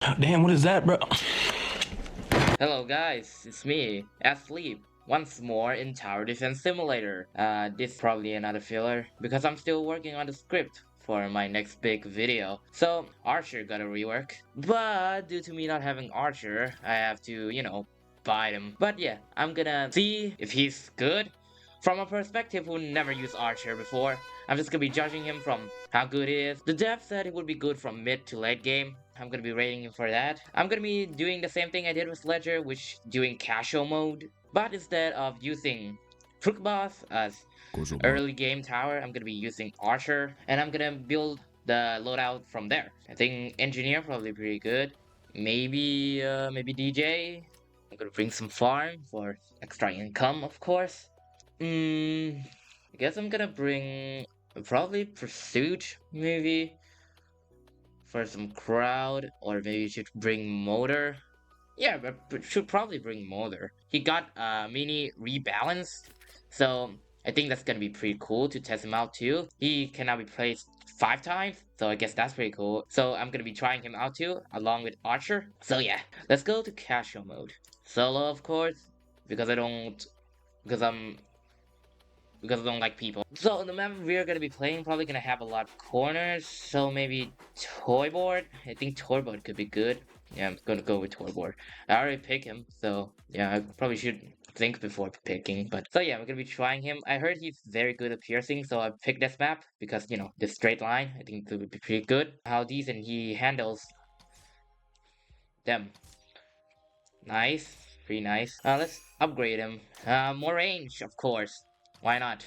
Damn, what is that, bro? Hello guys, it's me, Asleep, once more in Tower Defense Simulator. This is probably another filler, because I'm still working on the script for my next big video. So, Archer got a rework, but due to me not having Archer, I have to, buy him. But yeah, I'm gonna see if he's good. From a perspective who never used Archer before, I'm just gonna be judging him from how good he is. The dev said it would be good from mid to late game. I'm gonna be rating him for that. I'm gonna be doing the same thing I did with Ledger, which doing casual mode. But instead of using Crook Boss as early game tower, I'm gonna be using Archer, and I'm gonna build the loadout from there. I think Engineer probably pretty good. Maybe DJ. I'm gonna bring some farm for extra income, of course. I guess I'm gonna bring probably Pursuit, maybe for some crowd, or maybe you should bring Motor. Yeah, but should probably bring Motor. He got mini rebalance, so I think that's gonna be pretty cool to test him out too. He can now be placed 5 times, so I guess that's pretty cool. So I'm gonna be trying him out too, along with Archer. So yeah, let's go to casual mode. Solo, of course, because I don't, because I'm because I don't like people. So the map we're gonna be playing probably gonna have a lot of corners. So maybe toy board. I think toy board could be good. Yeah, I'm gonna go with toy board. I already picked him, so yeah, I probably should think before picking. But so yeah, we're gonna be trying him. I heard he's very good at piercing, so I picked this map because the straight line. I think it would be pretty good. How decent he handles them. Nice, pretty nice. Let's upgrade him. More range, of course. Why not?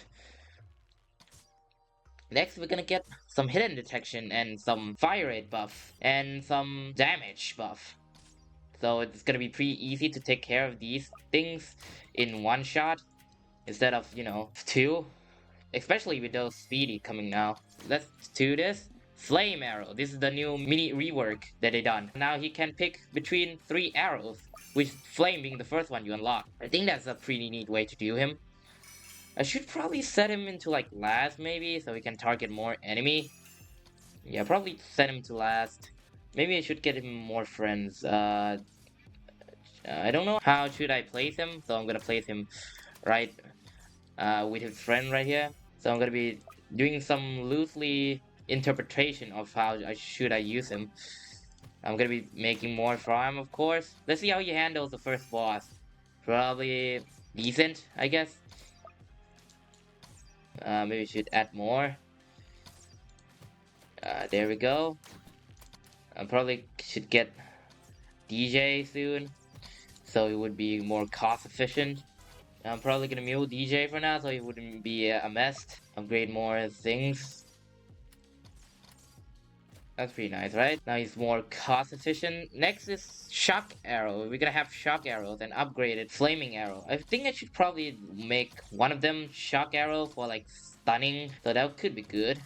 Next, we're gonna get some hidden detection and some fire rate buff and some damage buff. So it's gonna be pretty easy to take care of these things in one shot instead of, two. Especially with those speedy coming now. Let's do this. Flame arrow. This is the new mini rework that they done. Now he can pick between 3 arrows, with flame being the first one you unlock. I think that's a pretty neat way to do him. I should probably set him into like last maybe, so we can target more enemy. Yeah, probably set him to last. Maybe I should get him more friends. I don't know how should I place him, so I'm gonna place him right with his friend right here. So I'm gonna be doing some loosely interpretation of how I use him. I'm gonna be making more farm, of course. Let's see how he handles the first boss. Probably decent, I guess. Maybe we should add more. There we go. I probably should get DJ soon, so it would be more cost efficient. I'm probably gonna mute DJ for now, so it wouldn't be a mess. Upgrade more things. That's pretty nice, right? Now he's more cost efficient. Next is shock arrow. We're gonna have shock arrows and upgraded flaming arrow. I think I should probably make one of them shock arrow for like stunning, so that could be good.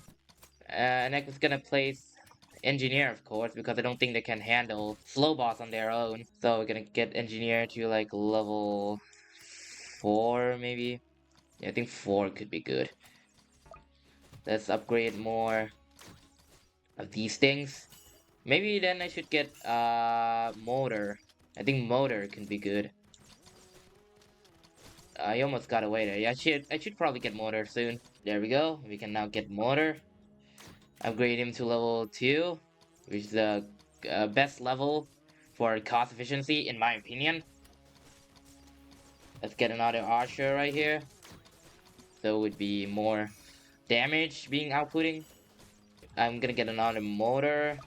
Next is gonna place engineer, of course, because I don't think they can handle slow boss on their own. So we're gonna get engineer to like level 4 maybe. Yeah, I think 4 could be good. Let's upgrade more of these things. Maybe then I should get motor. I think motor can be good. I almost got away there. Yeah, I should probably get motor soon. There we go. We can now get motor. Upgrade him to level 2, which is the best level for cost efficiency in my opinion. Let's get another archer right here. So it would be more damage being outputting. I'm gonna get another motor.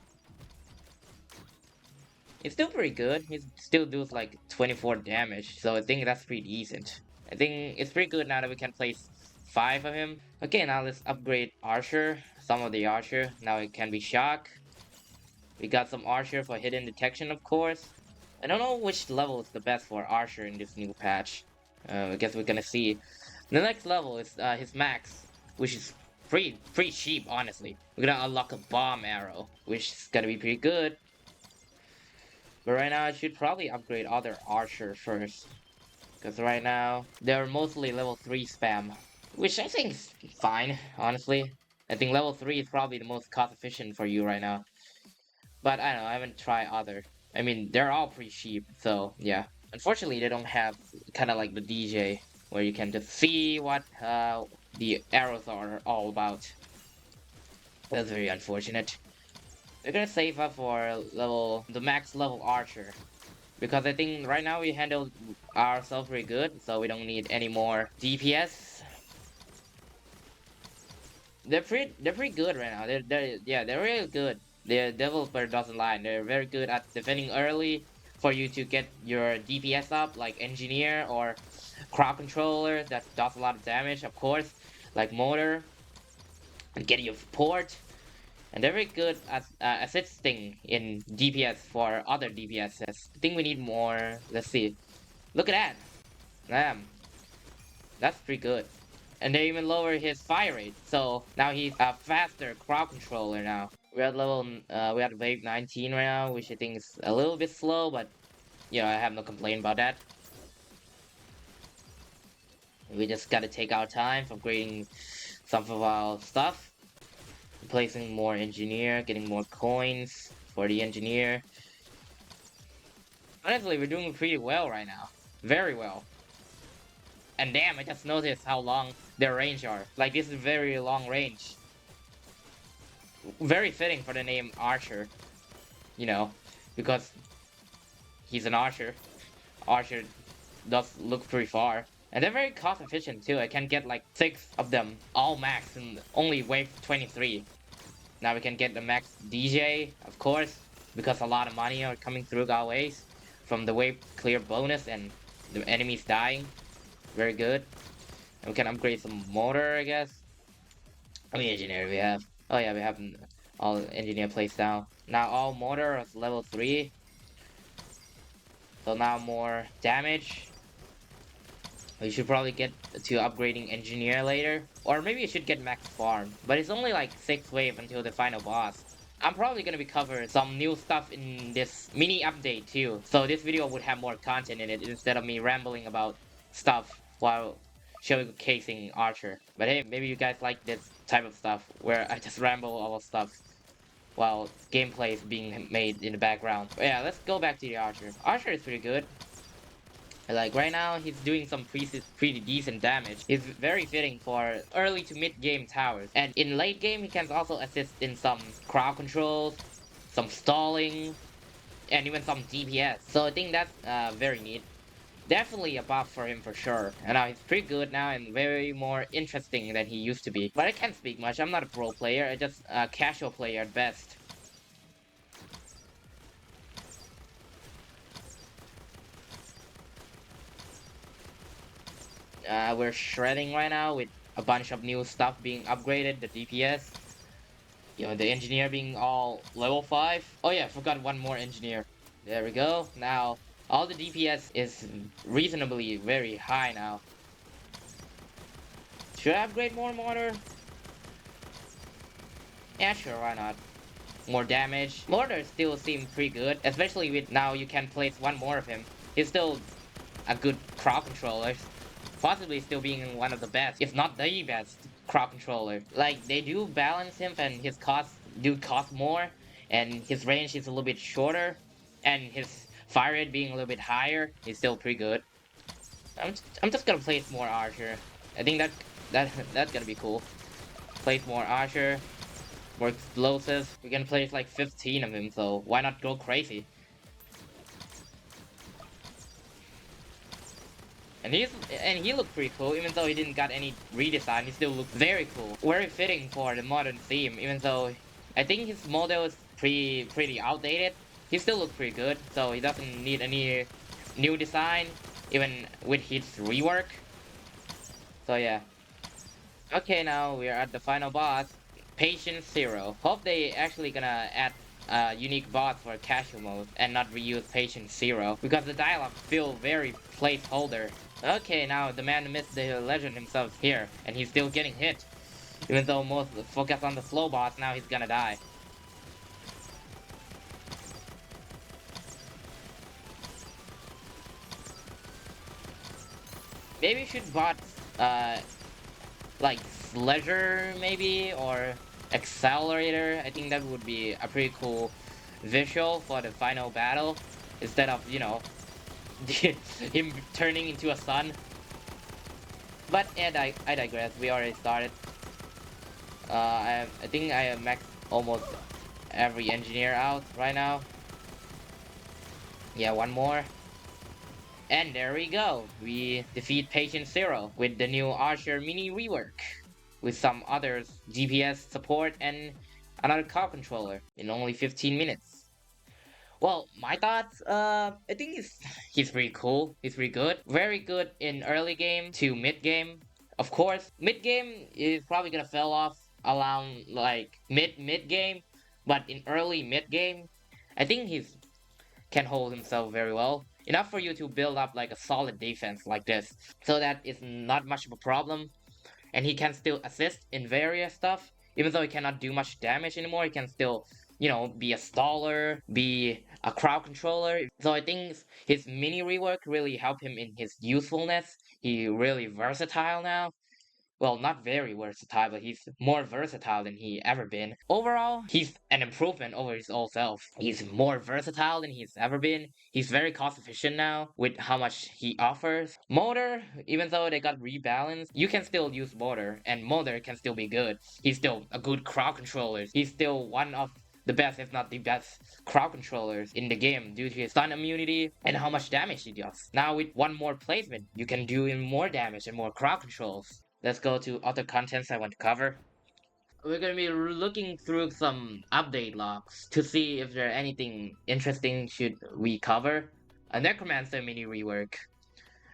It's still pretty good. He still does like 24 damage, so I think that's pretty decent. I think it's pretty good now that we can place 5 of him. Okay, now let's upgrade Archer. Some of the Archer. Now it can be Shock. We got some Archer for hidden detection, of course. I don't know which level is the best for Archer in this new patch. I guess we're gonna see. The next level is his max, which is pretty cheap, honestly. We're gonna unlock a bomb arrow, which is gonna be pretty good. But right now, I should probably upgrade other archer first. Because right now, they're mostly level 3 spam. Which I think is fine, honestly. I think level 3 is probably the most cost efficient for you right now. But I don't know, I haven't tried other. I mean, they're all pretty cheap, so yeah. Unfortunately, they don't have kind of like the DJ where you can just see what the arrows are all about. That's very unfortunate. They're gonna save up for the max level archer. Because I think right now we handled ourselves pretty good, so we don't need any more DPS. They're pretty good right now. They're really good. The developer doesn't lie. They're very good at defending early for you to get your DPS up, like engineer or crowd controller that does a lot of damage, of course, like motor and get your port. And they're very good at assisting in DPS for other DPSs. I think we need more. Let's see. Look at that. Damn, that's pretty good. And they even lower his fire rate, so now he's a faster crowd controller now. We're at wave 19 right now, which I think is a little bit slow, but you know, I have no complaint about that. We just gotta take our time for upgrading some of our stuff, replacing more engineer, getting more coins for the engineer. Honestly, we're doing pretty well right now. Very well. And damn, I just noticed how long their range are. Like, this is very long range. Very fitting for the name Archer, you know, because he's an Archer. Archer does look pretty far. And they're very cost efficient too. I can get like 6 of them all max in only wave 23. Now we can get the max DJ, of course, because a lot of money are coming through our ways from the wave clear bonus and the enemies dying. Very good. And we can upgrade some motor, I guess. How many engineer we have? Oh yeah, we have all engineer placed down. Now all motor is level 3. So now more damage. We should probably get to upgrading engineer later. Or maybe you should get max farm. But it's only like 6th wave until the final boss. I'm probably gonna be covering some new stuff in this mini update too. So this video would have more content in it instead of me rambling about stuff while showcasing Archer. But hey, maybe you guys like this type of stuff where I just ramble all stuff while gameplay is being made in the background. But yeah, let's go back to the Archer. Archer is pretty good. Like right now, he's doing some pretty decent damage. He's very fitting for early to mid game towers. And in late game, he can also assist in some crowd controls, some stalling, and even some DPS. So I think that's very neat. Definitely a buff for him for sure. And now he's pretty good now and very more interesting than he used to be. But I can't speak much. I'm not a pro player. I'm just a casual player at best. We're shredding right now with a bunch of new stuff being upgraded, the DPS. You know, the engineer being all level 5. Oh yeah, forgot one more engineer. There we go. Now, all the DPS is reasonably very high now. Should I upgrade more mortar? Yeah, sure, why not? More damage. Mortar still seems pretty good, especially with now you can place one more of him. He's still a good crowd controller. Possibly still being one of the best, if not the best, crowd controller. Like, they do balance him and his costs do cost more, and his range is a little bit shorter, and his fire rate being a little bit higher is still pretty good. I'm just gonna place more Archer. I think that's gonna be cool. Place more Archer, more explosives. We're gonna place like 15 of him, so why not go crazy? And he looked pretty cool, even though he didn't got any redesign. He still looked very cool, very fitting for the modern theme. Even though I think his model is pretty outdated, he still looks pretty good. So he doesn't need any new design, even with his rework. So yeah. Okay, now we are at the final boss, Patient Zero. Hope they actually gonna add a unique boss for casual mode and not reuse Patient Zero, because the dialogue feel very placeholder. Okay, now the man missed the legend himself here, and he's still getting hit. Even though most focus on the slow boss, now he's gonna die. Maybe we should bot, like Sledger maybe, or Accelerator. I think that would be a pretty cool visual for the final battle instead of, him turning into a sun. But I digress. We already started. I think I have maxed almost every engineer out right now. Yeah, one more. And there we go. We defeat Patient Zero with the new Archer mini-rework, with some others GPS support and another car controller in only 15 minutes. Well, my thoughts, I think he's pretty cool. He's pretty good. Very good in early game to mid game. Of course, mid game is probably gonna fell off around like mid game, but in early mid game, I think he's can hold himself very well. Enough for you to build up like a solid defense like this. So that is not much of a problem. And he can still assist in various stuff. Even though he cannot do much damage anymore, he can still, be a staller, be a crowd controller. So I think his mini rework really helped him in his usefulness. He really versatile now. Well, not very versatile, but he's more versatile than he ever been. Overall, he's an improvement over his old self. He's more versatile than he's ever been. He's very cost efficient now with how much he offers. Motor, even though they got rebalanced, you can still use motor, and motor can still be good. He's still a good crowd controller. He's still one of the best, if not the best, crowd controllers in the game due to his stun immunity and how much damage he does. Now with one more placement, you can do even more damage and more crowd controls. Let's go to other contents I want to cover. We're gonna be looking through some update logs to see if there anything interesting should we cover. A Necromancer mini rework.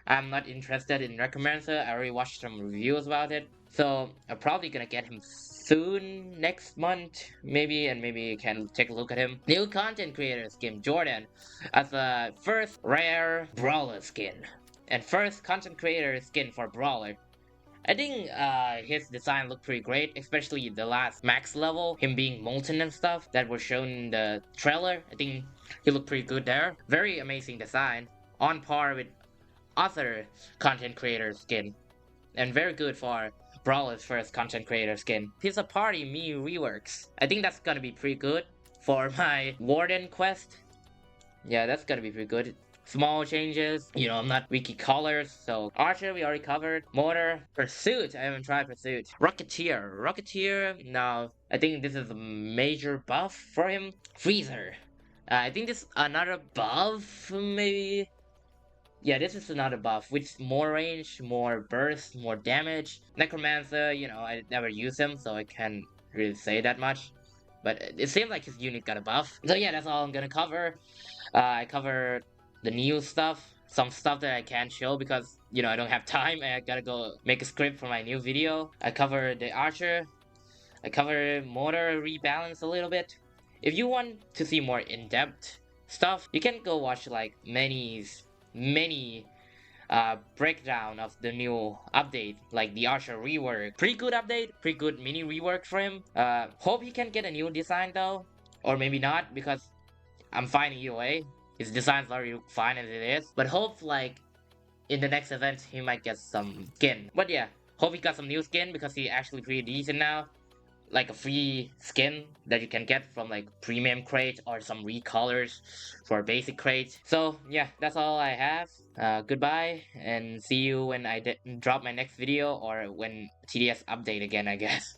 I'm not interested in Necromancer. I already watched some reviews about it. So I'm probably gonna get him soon next month, maybe, and maybe you can take a look at him. New content creator skin Jordan as a first rare brawler skin. And first content creator skin for brawler. I think his design looked pretty great, especially the last max level, him being molten and stuff that was shown in the trailer. I think he looked pretty good there. Very amazing design, on par with other content creator skin, and very good for Brawler's first content creator skin. He's a party me reworks. I think that's gonna be pretty good for my Warden quest. Yeah, that's gonna be pretty good. Small changes, I'm not wiki colors, so Archer we already covered. Motor, Pursuit, I haven't tried Pursuit. Rocketeer, no, I think this is a major buff for him. Freezer, I think this is another buff, maybe? Yeah, this is another buff, with more range, more burst, more damage. Necromancer, I never use him, so I can't really say that much. But it seems like his unit got a buff. So yeah, that's all I'm gonna cover. I covered the new stuff, some stuff that I can't show because, I don't have time and I gotta go make a script for my new video. I covered the Archer. I covered motor rebalance a little bit. If you want to see more in-depth stuff, you can go watch like many breakdown of the new update, like the Archer rework. Pretty good update, pretty good mini rework for him. Hope he can get a new design though, or maybe not, because I'm fine either way. His design's already fine as it is. But hope like in the next event he might get some skin. But yeah, hope he got some new skin because he's actually pretty decent now. Like a free skin that you can get from like premium crate or some recolors for basic crate. So yeah, that's all I have. Goodbye and see you when I drop my next video or when TDS update again, I guess.